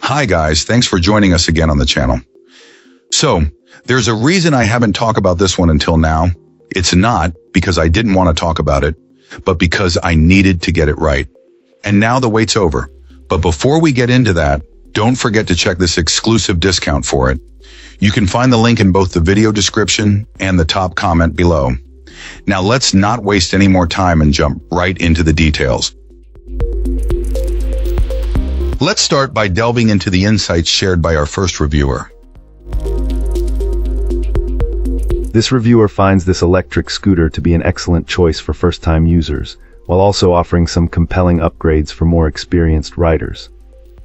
Hi guys, thanks for joining us again on the channel. So, there's a reason I haven't talked about this one until now. It's not because I didn't want to talk about it, but because I needed to get it right. And now the wait's over. But before we get into that, don't forget to check this exclusive discount for it. You can find the link in both the video description and the top comment below. Now let's not waste any more time and jump right into the details. Let's start by delving into the insights shared by our first reviewer. This reviewer finds this electric scooter to be an excellent choice for first-time users, while also offering some compelling upgrades for more experienced riders.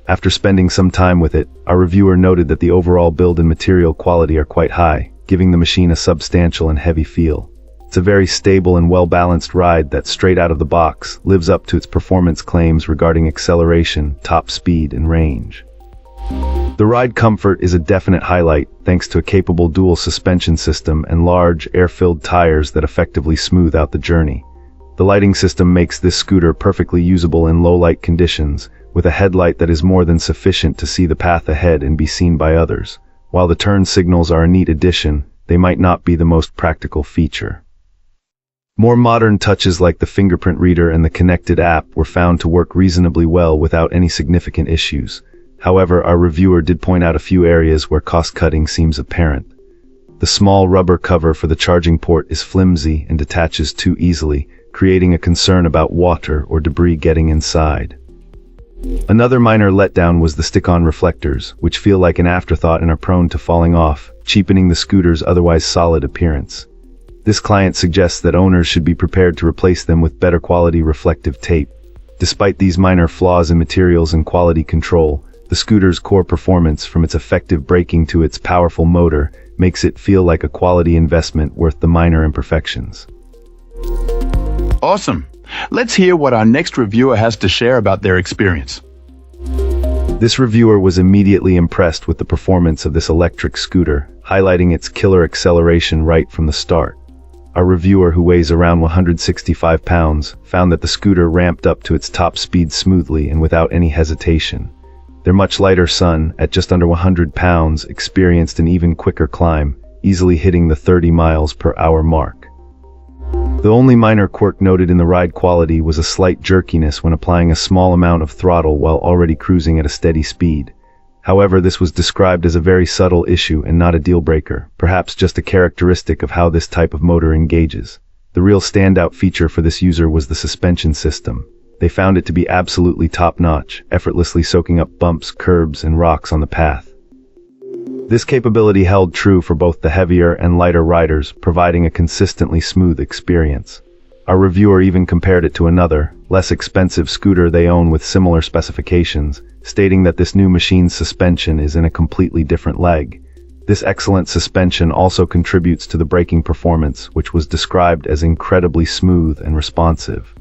After spending some time with it, our reviewer noted that the overall build and material quality are quite high, giving the machine a substantial and heavy feel. It's a very stable and well-balanced ride that, straight out of the box, lives up to its performance claims regarding acceleration, top speed, and range. The ride comfort is a definite highlight, thanks to a capable dual suspension system and large, air-filled tires that effectively smooth out the journey. The lighting system makes this scooter perfectly usable in low-light conditions, with a headlight that is more than sufficient to see the path ahead and be seen by others. While the turn signals are a neat addition, they might not be the most practical feature. More modern touches like the fingerprint reader and the connected app were found to work reasonably well without any significant issues. However, our reviewer did point out a few areas where cost-cutting seems apparent. The small rubber cover for the charging port is flimsy and detaches too easily, creating a concern about water or debris getting inside. Another minor letdown was the stick-on reflectors, which feel like an afterthought and are prone to falling off, cheapening the scooter's otherwise solid appearance. This client suggests that owners should be prepared to replace them with better quality reflective tape. Despite these minor flaws in materials and quality control, the scooter's core performance, from its effective braking to its powerful motor, makes it feel like a quality investment worth the minor imperfections. Awesome. Let's hear what our next reviewer has to share about their experience. This reviewer was immediately impressed with the performance of this electric scooter, highlighting its killer acceleration right from the start. Our reviewer, who weighs around 165 pounds, found that the scooter ramped up to its top speed smoothly and without any hesitation. Their much lighter son, at just under 100 pounds, experienced an even quicker climb, easily hitting the 30 miles per hour mark. The only minor quirk noted in the ride quality was a slight jerkiness when applying a small amount of throttle while already cruising at a steady speed. However, this was described as a very subtle issue and not a deal-breaker, perhaps just a characteristic of how this type of motor engages. The real standout feature for this user was the suspension system. They found it to be absolutely top-notch, effortlessly soaking up bumps, curbs, and rocks on the path. This capability held true for both the heavier and lighter riders, providing a consistently smooth experience. Our reviewer even compared it to another, less expensive scooter they own with similar specifications, stating that this new machine's suspension is in a completely different leg. This excellent suspension also contributes to the braking performance, which was described as incredibly smooth and responsive.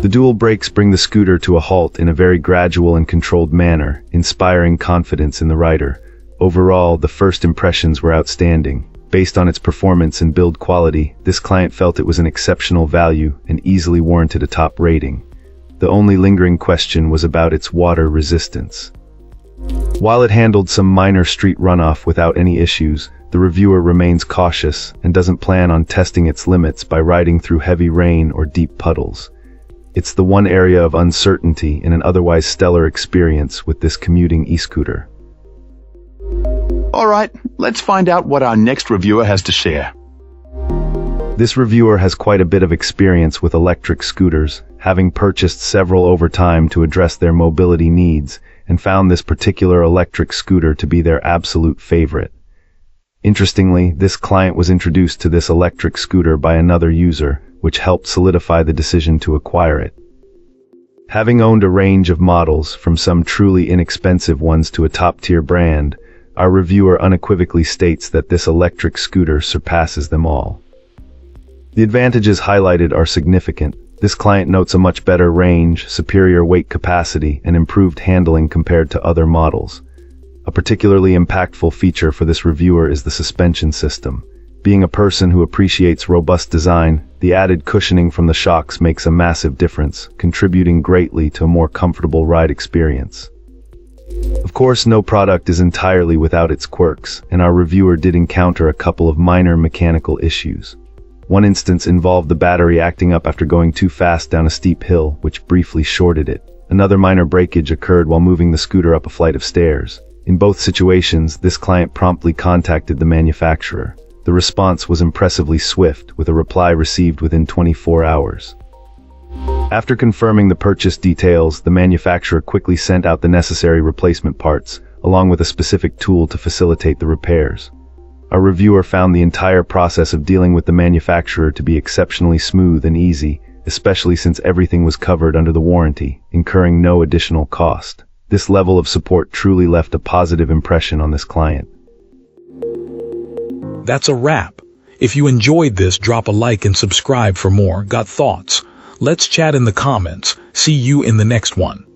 The dual brakes bring the scooter to a halt in a very gradual and controlled manner, inspiring confidence in the rider. Overall, the first impressions were outstanding. Based on its performance and build quality, this client felt it was an exceptional value and easily warranted a top rating. The only lingering question was about its water resistance. While it handled some minor street runoff without any issues, the reviewer remains cautious and doesn't plan on testing its limits by riding through heavy rain or deep puddles. It's the one area of uncertainty in an otherwise stellar experience with this commuting e-scooter. All right, let's find out what our next reviewer has to share. This reviewer has quite a bit of experience with electric scooters, having purchased several over time to address their mobility needs, and found this particular electric scooter to be their absolute favorite. Interestingly, this client was introduced to this electric scooter by another user, which helped solidify the decision to acquire it. Having owned a range of models, from some truly inexpensive ones to a top-tier brand, our reviewer unequivocally states that this electric scooter surpasses them all. The advantages highlighted are significant. This client notes a much better range, superior weight capacity, and improved handling compared to other models. A particularly impactful feature for this reviewer is the suspension system. Being a person who appreciates robust design, the added cushioning from the shocks makes a massive difference, contributing greatly to a more comfortable ride experience. Of course, no product is entirely without its quirks, and our reviewer did encounter a couple of minor mechanical issues. One instance involved the battery acting up after going too fast down a steep hill, which briefly shorted it. Another minor breakage occurred while moving the scooter up a flight of stairs. In both situations, this client promptly contacted the manufacturer. The response was impressively swift, with a reply received within 24 hours. After confirming the purchase details, the manufacturer quickly sent out the necessary replacement parts, along with a specific tool to facilitate the repairs. Our reviewer found the entire process of dealing with the manufacturer to be exceptionally smooth and easy, especially since everything was covered under the warranty, incurring no additional cost. This level of support truly left a positive impression on this client. That's a wrap. If you enjoyed this, drop a like and subscribe for more. Got thoughts? Let's chat in the comments. See you in the next one.